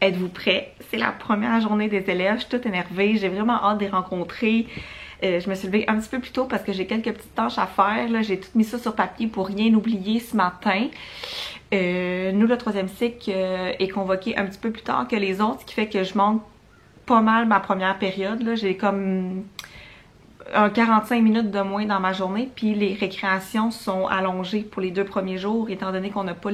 Êtes-vous prêts? C'est la première journée des élèves, je suis toute énervée, j'ai vraiment hâte de les rencontrer. Je me suis levée un petit peu plus tôt parce que j'ai quelques petites tâches à faire. J'ai tout mis ça sur papier pour rien oublier ce matin. Nous, le 3e cycle est convoqué un petit peu plus tard que les autres, ce qui fait que je manque pas mal ma première période. J'ai comme 45 minutes de moins dans ma journée, puis les récréations sont allongées pour les 2 premiers jours, étant donné qu'on n'a pas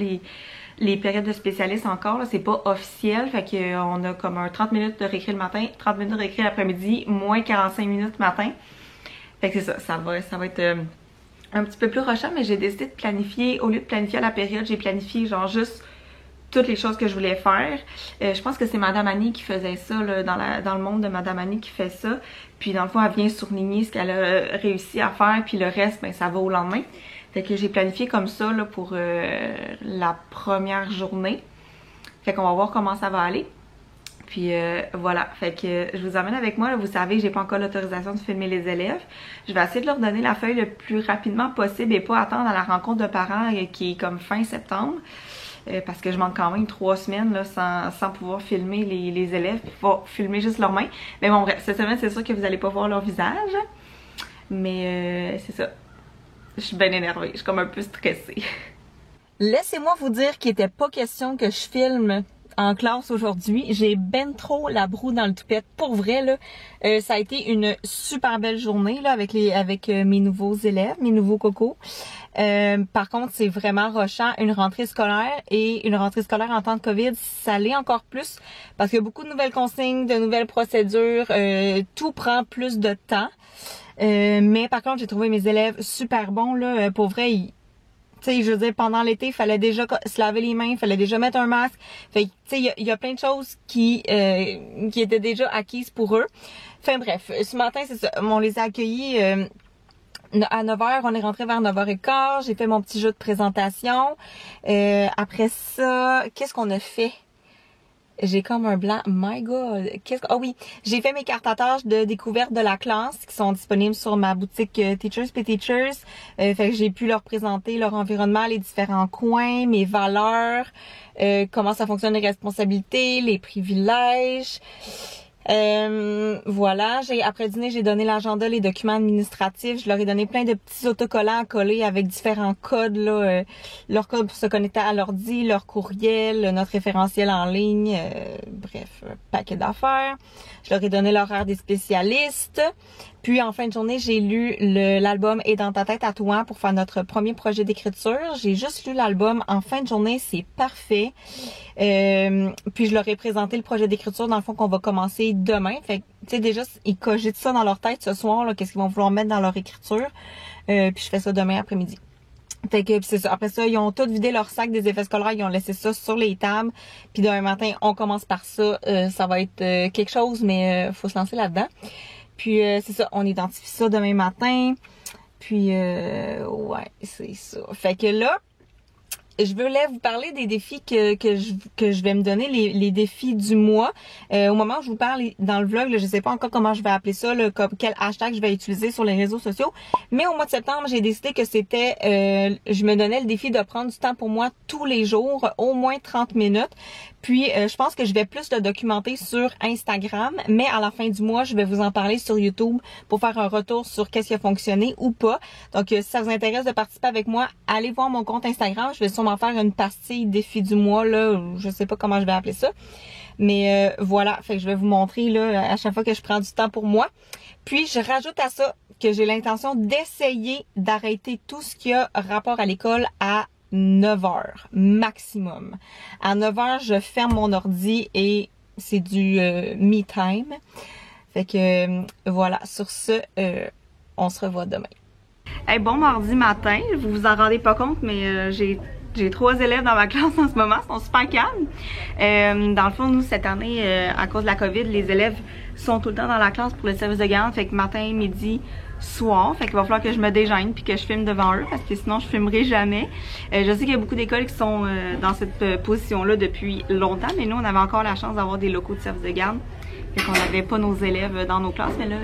les périodes de spécialistes encore, c'est pas officiel, fait qu'on a comme un 30 minutes de récré le matin, 30 minutes de récré l'après-midi, moins 45 minutes le matin. Fait que c'est ça, ça va être un petit peu plus rushant, mais j'ai décidé de planifier, au lieu de planifier à la période, j'ai planifié genre juste toutes les choses que je voulais faire. Je pense que c'est Madame Annie qui faisait ça, là, dans le monde de Madame Annie qui fait ça. Puis dans le fond, elle vient surligner ce qu'elle a réussi à faire, puis le reste, ben, ça va au lendemain. Fait que j'ai planifié comme ça là, pour la première journée. Fait qu'on va voir comment ça va aller. Puis voilà, fait que je vous emmène avec moi. Là, vous savez, j'ai pas encore l'autorisation de filmer les élèves. Je vais essayer de leur donner la feuille le plus rapidement possible et pas attendre à la rencontre de parents qui est comme fin septembre. Parce que je manque quand même 3 semaines là, sans pouvoir filmer les élèves, puis pouvoir filmer juste leurs mains. Mais bon bref, cette semaine c'est sûr que vous allez pas voir leur visage. Mais c'est ça. Je suis bien énervée, je suis comme un peu stressée. Laissez-moi vous dire qu'il n'était pas question que je filme en classe aujourd'hui. J'ai ben trop la broue dans le toupette. Pour vrai, là, ça a été une super belle journée là, avec mes nouveaux élèves, mes nouveaux cocos. Par contre, c'est vraiment rushant. Une rentrée scolaire et une rentrée scolaire en temps de COVID, ça l'est encore plus parce qu'il y a beaucoup de nouvelles consignes, de nouvelles procédures. Tout prend plus de temps. Mais par contre, j'ai trouvé mes élèves super bons là. Pour vrai, tu sais, je veux dire, pendant l'été, il fallait déjà se laver les mains, il fallait déjà mettre un masque. Fait que, tu sais, il y a plein de choses qui étaient déjà acquises pour eux. Enfin bref, ce matin, c'est ça. On les a accueillis à 9h. On est rentré vers 9h15. J'ai fait mon petit jeu de présentation. Après ça, qu'est-ce qu'on a fait? J'ai comme un blanc. My God! Ah oui! J'ai fait mes cartes à tâches de découverte de la classe qui sont disponibles sur ma boutique Teachers Pay Teachers. Fait que j'ai pu leur présenter leur environnement, les différents coins, mes valeurs, comment ça fonctionne les responsabilités, les privilèges. Voilà, après dîner, j'ai donné l'agenda, les documents administratifs. Je leur ai donné plein de petits autocollants à coller avec différents codes, là, leur code pour se connecter à l'ordi, leur courriel, notre référentiel en ligne, bref, un paquet d'affaires. Je leur ai donné l'horaire des spécialistes. Puis en fin de journée, j'ai lu l'album Et dans ta tête à toi pour faire notre premier projet d'écriture. J'ai juste lu l'album en fin de journée, c'est parfait. Puis je leur ai présenté le projet d'écriture dans le fond qu'on va commencer demain. Fait que tu sais déjà ils cogitent ça dans leur tête ce soir là, qu'est-ce qu'ils vont vouloir mettre dans leur écriture. Puis je fais ça demain après-midi. Fait que c'est ça. Après ça, ils ont tout vidé leur sac des effets scolaires, ils ont laissé ça sur les tables. Puis demain matin, on commence par ça. Ça va être quelque chose, mais faut se lancer là-dedans. Puis c'est ça, on identifie ça demain matin. Puis ouais, c'est ça. Fait que là, je voulais vous parler des défis que je vais me donner, les défis du mois. Au moment où je vous parle dans le vlog, là, je sais pas encore comment je vais appeler ça, là, quel hashtag je vais utiliser sur les réseaux sociaux. Mais au mois de septembre, j'ai décidé que c'était, je me donnais le défi de prendre du temps pour moi tous les jours, au moins 30 minutes. Puis, je pense que je vais plus le documenter sur Instagram, mais à la fin du mois, je vais vous en parler sur YouTube pour faire un retour sur qu'est-ce qui a fonctionné ou pas. Donc, si ça vous intéresse de participer avec moi, allez voir mon compte Instagram. Je vais sûrement faire une pastille défi du mois, là. Je sais pas comment je vais appeler ça. Mais voilà, fait que je vais vous montrer là à chaque fois que je prends du temps pour moi. Puis, je rajoute à ça que j'ai l'intention d'essayer d'arrêter tout ce qui a rapport à l'école à 9h maximum. À 9h, je ferme mon ordi et c'est du me time. Fait que voilà, sur ce, on se revoit demain. Hey, bon mardi matin, vous vous en rendez pas compte, mais j'ai 3 élèves dans ma classe en ce moment, ils sont super calmes. Dans le fond, nous, cette année, à cause de la COVID, les élèves sont tout le temps dans la classe pour le service de garde. Fait que matin, midi, soir. Fait qu'il va falloir que je me dégêne puis que je filme devant eux parce que sinon, je filmerai jamais. Je sais qu'il y a beaucoup d'écoles qui sont dans cette position-là depuis longtemps, mais nous, on avait encore la chance d'avoir des locaux de service de garde. Fait qu'on n'avait pas nos élèves dans nos classes, mais là,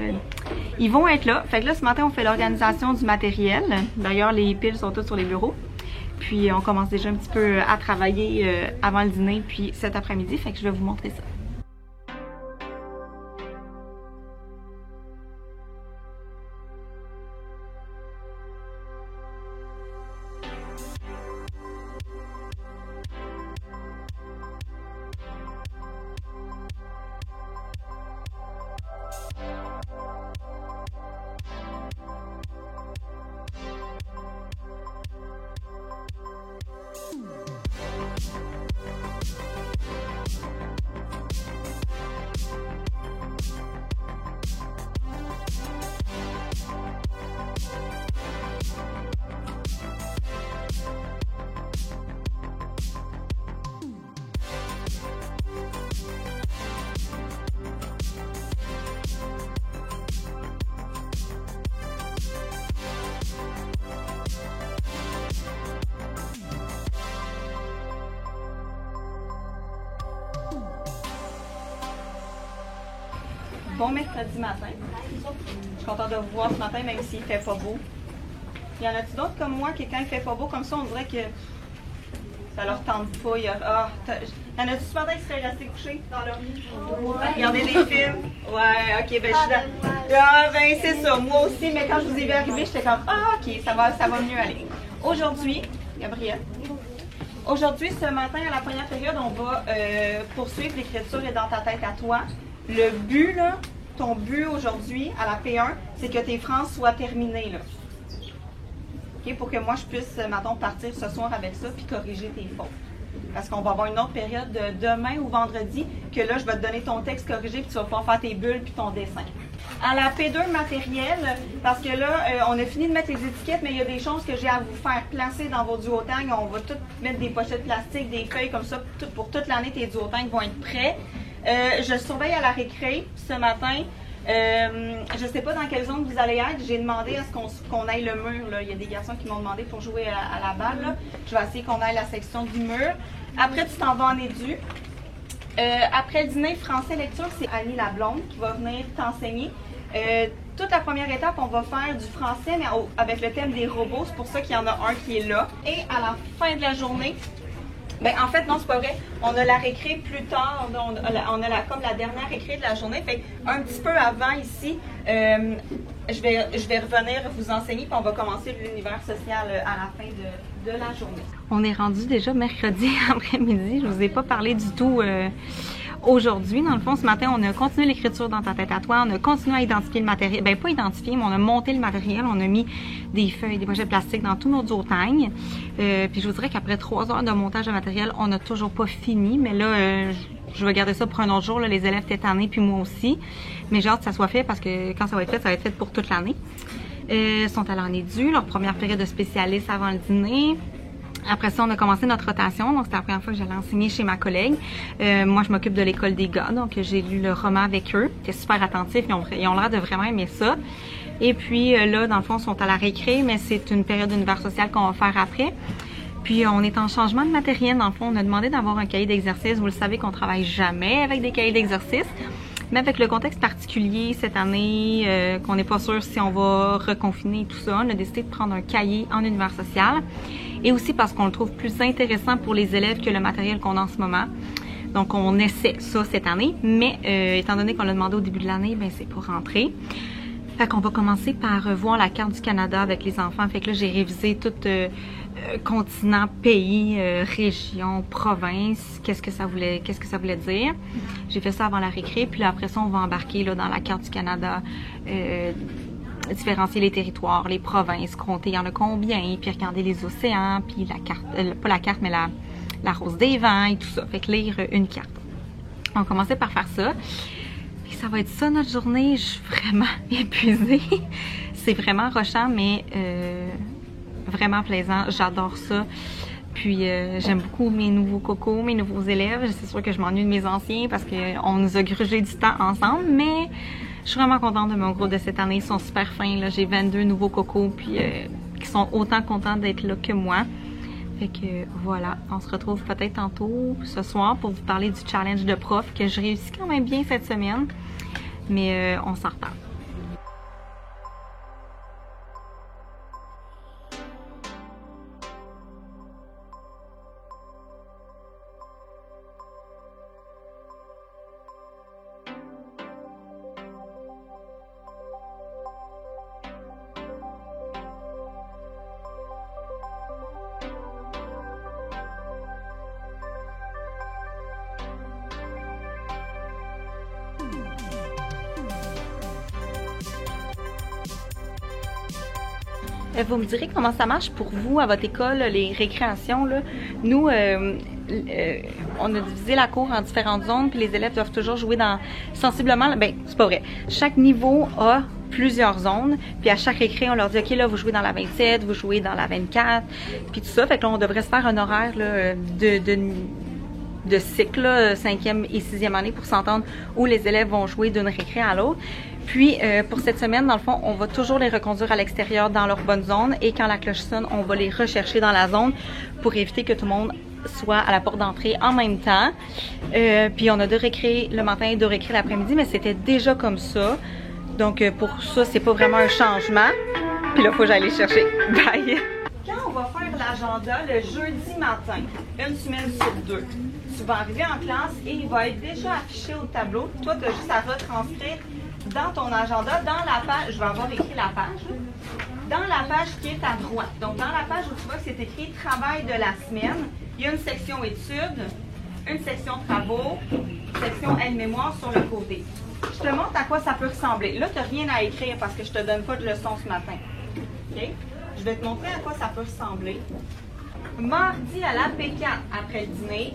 ils vont être là. Fait que là, ce matin, on fait l'organisation du matériel. D'ailleurs, les piles sont toutes sur les bureaux. Puis on commence déjà un petit peu à travailler avant le dîner, puis cet après-midi, fait que je vais vous montrer ça. Bon mercredi matin. Je suis contente de vous voir ce matin, même s'il fait pas beau. Y en a-tu d'autres comme moi qui, quand il fait pas beau comme ça, on dirait que ça leur tente pas? Y en a-tu ce matin qui seraient restés couchés dans leur lit? Regarder des films? Ouais, ok, ben je suis dans... Ah, ben c'est ça, moi aussi, mais quand je vous ai vu arriver, j'étais comme, ah, ok, ça va mieux aller. Aujourd'hui, Gabrielle, aujourd'hui, ce matin, à la première période, on va poursuivre l'écriture est dans ta tête à toi. Le but, là, ton but aujourd'hui à la P1, c'est que tes phrases soient terminées, là. OK? Pour que moi, je puisse, mettons, partir ce soir avec ça puis corriger tes fautes. Parce qu'on va avoir une autre période de demain ou vendredi que là, je vais te donner ton texte corrigé puis tu vas pouvoir faire tes bulles puis ton dessin. À la P2 matériel, parce que là, on a fini de mettre les étiquettes, mais il y a des choses que j'ai à vous faire placer dans vos duotangs. On va tout mettre des pochettes plastiques, des feuilles comme ça. Pour toute l'année, tes duotangs vont être prêts. Je surveille à la récré ce matin. Je ne sais pas dans quelle zone vous allez être. J'ai demandé à ce qu'on aille le mur. Là. Il y a des garçons qui m'ont demandé pour jouer à la balle. Là. Je vais essayer qu'on aille la section du mur. Après, tu t'en vas en édu. Après le dîner français lecture, c'est Annie Lablonde qui va venir t'enseigner. Toute la première étape, on va faire du français, mais avec le thème des robots. C'est pour ça qu'il y en a un qui est là. Et à la fin de la journée, ben, en fait, non, c'est pas vrai. On a la récré plus tard. On a comme la dernière récré de la journée. Fait un petit peu avant ici, je vais revenir vous enseigner puis on va commencer l'univers social à la fin de la journée. On est rendu déjà mercredi après-midi. Je vous ai pas parlé du tout aujourd'hui. Dans le fond, ce matin, on a continué l'écriture dans ta tête à toi. On a continué à identifier le matériel. Ben, pas identifier, mais on a monté le matériel. On a mis des feuilles, des pochettes plastiques dans tous nos duotangs. Puis je vous dirais qu'après 3 heures de montage de matériel, on n'a toujours pas fini. Mais là, je vais garder ça pour un autre jour. Là, les élèves étaient tannés, puis moi aussi. Mais j'ai hâte que ça soit fait parce que quand ça va être fait pour toute l'année. Ils sont allés en édu, leur première période de spécialiste avant le dîner. Après ça, on a commencé notre rotation, donc c'était la première fois que j'allais enseigner chez ma collègue. Moi, je m'occupe de l'école des gars, donc j'ai lu le roman avec eux. Ils étaient super attentifs, ils ont l'air de vraiment aimer ça. Et puis là, dans le fond, ils sont à la récré, mais c'est une période d'univers social qu'on va faire après. Puis on est en changement de matériel, dans le fond, on a demandé d'avoir un cahier d'exercice. Vous le savez qu'on travaille jamais avec des cahiers d'exercice. Mais avec le contexte particulier cette année, qu'on n'est pas sûr si on va reconfiner tout ça, on a décidé de prendre un cahier en univers social. Et aussi parce qu'on le trouve plus intéressant pour les élèves que le matériel qu'on a en ce moment. Donc on essaie ça cette année, mais étant donné qu'on l'a demandé au début de l'année, ben c'est pour rentrer. Fait qu'on va commencer par voir la carte du Canada avec les enfants. Fait que là, j'ai révisé tout continent, pays, région, province, qu'est-ce que ça voulait dire. J'ai fait ça avant la récré, puis là, après ça, on va embarquer là, dans la carte du Canada, différencier les territoires, les provinces, compter il y en a combien, puis regarder les océans, puis la carte, pas la carte, mais la rose des vents et tout ça. Fait que lire une carte. On va commencer par faire ça. Puis ça va être ça notre journée. Je suis vraiment épuisée. C'est vraiment rushant, mais vraiment plaisant. J'adore ça. Puis j'aime beaucoup mes nouveaux cocos, mes nouveaux élèves. C'est sûr que je m'ennuie de mes anciens parce qu'on nous a grugé du temps ensemble, mais je suis vraiment contente de mon groupe de cette année. Ils sont super fins. J'ai 22 nouveaux cocos puis qui sont autant contents d'être là que moi. Fait que voilà, on se retrouve peut-être tantôt ce soir pour vous parler du challenge de prof que je réussis quand même bien cette semaine. Mais on s'en reparle. Vous me direz comment ça marche pour vous à votre école, les récréations, là. Nous, on a divisé la cour en différentes zones, puis les élèves doivent toujours jouer dans sensiblement, ben c'est pas vrai. Chaque niveau a plusieurs zones, puis à chaque récré, on leur dit, OK, là, vous jouez dans la 27, vous jouez dans la 24, puis tout ça. Fait que là, on devrait se faire un horaire là, de cycle, 5e et 6e année, pour s'entendre où les élèves vont jouer d'une récré à l'autre. Puis, pour cette semaine, dans le fond, on va toujours les reconduire à l'extérieur dans leur bonne zone, et quand la cloche sonne, on va les rechercher dans la zone pour éviter que tout le monde soit à la porte d'entrée en même temps. Puis on a 2 récrés le matin et 2 récrés l'après-midi, mais c'était déjà comme ça. Donc pour ça, c'est pas vraiment un changement. Puis là, il faut que j'aille les chercher. Bye! Quand on va faire l'agenda le jeudi matin, une semaine sur 2, tu vas arriver en classe et il va être déjà affiché au tableau. Toi, tu as juste à retranscrire dans ton agenda, dans la page, je vais avoir écrit la page, là, dans la page qui est à droite. Donc, dans la page où tu vois que c'est écrit « Travail de la semaine », il y a une section études, une section travaux, une section aide-mémoire sur le côté. Je te montre à quoi ça peut ressembler. Là, tu n'as rien à écrire parce que je ne te donne pas de leçon ce matin. OK? Je vais te montrer à quoi ça peut ressembler. Mardi à la P4, après le dîner,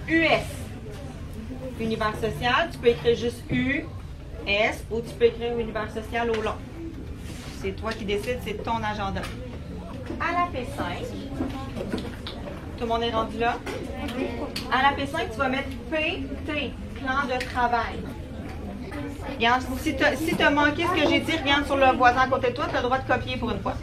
US, univers social. Tu peux écrire juste U, S, ou tu peux écrire univers social au long. C'est toi qui décides, c'est ton agenda. À la P5, tout le monde est rendu là? À la P5, tu vas mettre PT, plan de travail. Regarde, si tu as manqué ce que j'ai dit, regarde sur le voisin à côté de toi, tu as le droit de copier pour une fois.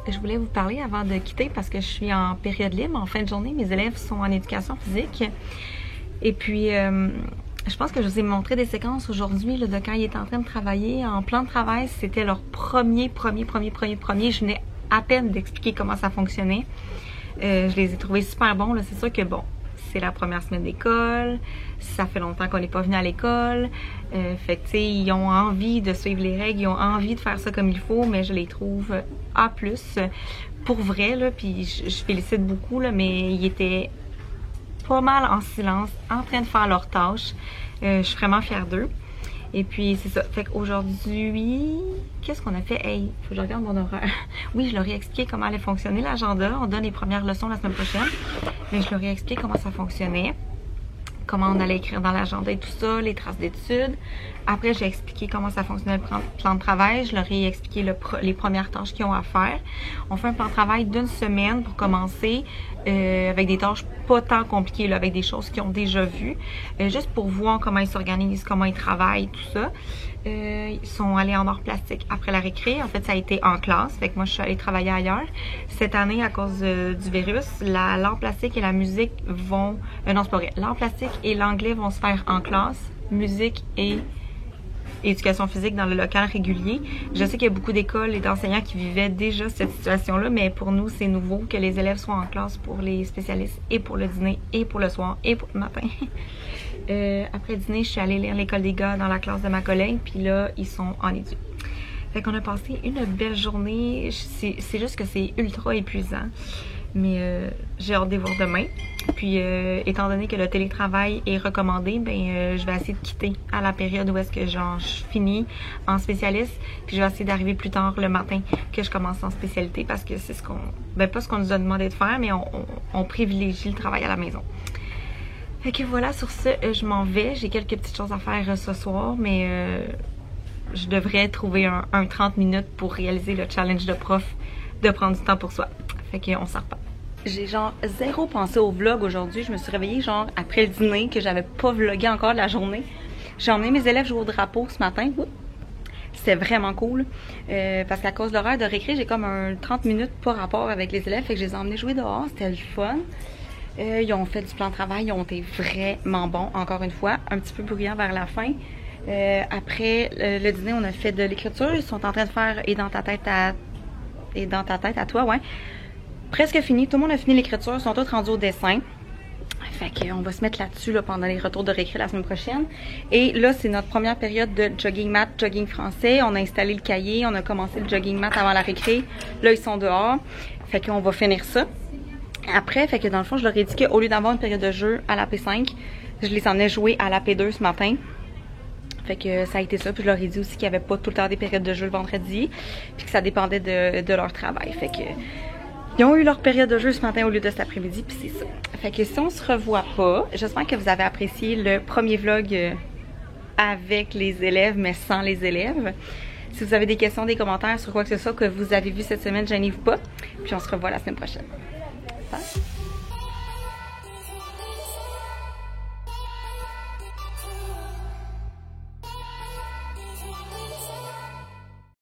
Je voulais vous parler avant de quitter parce que je suis en période libre. En fin de journée, mes élèves sont en éducation physique. Et puis, je pense que je vous ai montré des séquences aujourd'hui de quand ils étaient en train de travailler. En plan de travail, c'était leur premier. Je venais à peine d'expliquer comment ça fonctionnait. Je les ai trouvés super bons. C'est sûr que bon, c'est la première semaine d'école. Ça fait longtemps qu'on n'est pas venu à l'école. Fait que, tu sais, ils ont envie de suivre les règles, ils ont envie de faire ça comme il faut, mais je les trouve A+, pour vrai, là, puis je félicite beaucoup, là, mais ils étaient pas mal en silence, en train de faire leurs tâches. Je suis vraiment fière d'eux. Et puis, c'est ça. Fait qu'aujourd'hui, qu'est-ce qu'on a fait? Hey, faut que je regarde mon horaire. Oui, je leur ai expliqué comment allait fonctionner l'agenda. On donne les premières leçons la semaine prochaine. Mais je leur ai expliqué comment ça fonctionnait, comment on allait écrire dans l'agenda et tout ça, les traces d'études. Après, j'ai expliqué comment ça fonctionnait le plan de travail. Je leur ai expliqué les premières tâches qu'ils ont à faire. On fait un plan de travail d'une semaine pour commencer, avec des tâches pas tant compliquées, là, avec des choses qu'ils ont déjà vues, juste pour voir comment ils s'organisent, comment ils travaillent, tout ça. Ils sont allés en art plastique après la récré. En fait, ça a été en classe. Fait que moi, je suis allée travailler ailleurs. Cette année, à cause du virus, l'art plastique et la musique vont... non, c'est pas vrai. L'art plastique et l'anglais vont se faire en classe. Musique et éducation physique dans le local régulier. Je sais qu'il y a beaucoup d'écoles et d'enseignants qui vivaient déjà cette situation-là, mais pour nous, c'est nouveau que les élèves soient en classe pour les spécialistes et pour le dîner et pour le soir et pour le matin. Après le dîner, je suis allée lire l'école des gars dans la classe de ma collègue, puis là, ils sont en études. Fait qu'on a passé une belle journée. C'est juste que c'est ultra épuisant. Mais j'ai hâte de les voir demain. Puis, étant donné que le télétravail est recommandé, ben je vais essayer de quitter à la période où est-ce que je finis en spécialiste. Puis, je vais essayer d'arriver plus tard le matin que je commence en spécialité parce que c'est ce qu'on... Ben, pas ce qu'on nous a demandé de faire, mais on privilégie le travail à la maison. Fait que voilà, sur ce, je m'en vais. J'ai quelques petites choses à faire ce soir, mais je devrais trouver un 30 minutes pour réaliser le challenge de prof de prendre du temps pour soi. Fait qu'on s'en repart. J'ai genre zéro pensé au vlog aujourd'hui. Je me suis réveillée genre après le dîner que j'avais pas vlogué encore de la journée. J'ai emmené mes élèves jouer au drapeau ce matin. C'était vraiment cool. Parce qu'à cause de l'horaire de récré, j'ai comme un 30 minutes par rapport avec les élèves. Fait que je les ai emmenés jouer dehors. C'était le fun. Ils ont fait du plan de travail. Ils ont été vraiment bons, encore une fois. Un petit peu bruyants vers la fin. Après le dîner, on a fait de l'écriture. Ils sont en train de faire « Et dans ta tête à toi », ouais. Presque fini. Tout le monde a fini l'écriture. Ils sont tous rendus au dessin. Fait qu'on va se mettre là-dessus là, pendant les retours de récré la semaine prochaine. Et là, c'est notre première période de jogging mat, jogging français. On a installé le cahier, on a commencé le jogging mat avant la récré. Là, ils sont dehors. Fait qu'on va finir ça. Après, fait que dans le fond, je leur ai dit qu'au lieu d'avoir une période de jeu à la P5, je les emmenais jouer à la P2 ce matin. Fait que ça a été ça. Puis je leur ai dit aussi qu'il n'y avait pas tout le temps des périodes de jeu le vendredi. Puis que ça dépendait de leur travail. Fait que ils ont eu leur période de jeu ce matin au lieu de cet après-midi. Puis c'est ça. Fait que si on se revoit pas, j'espère que vous avez apprécié le premier vlog avec les élèves, mais sans les élèves. Si vous avez des questions, des commentaires sur quoi que ce soit que vous avez vu cette semaine, gênez-vous pas. Puis on se revoit la semaine prochaine. Bye!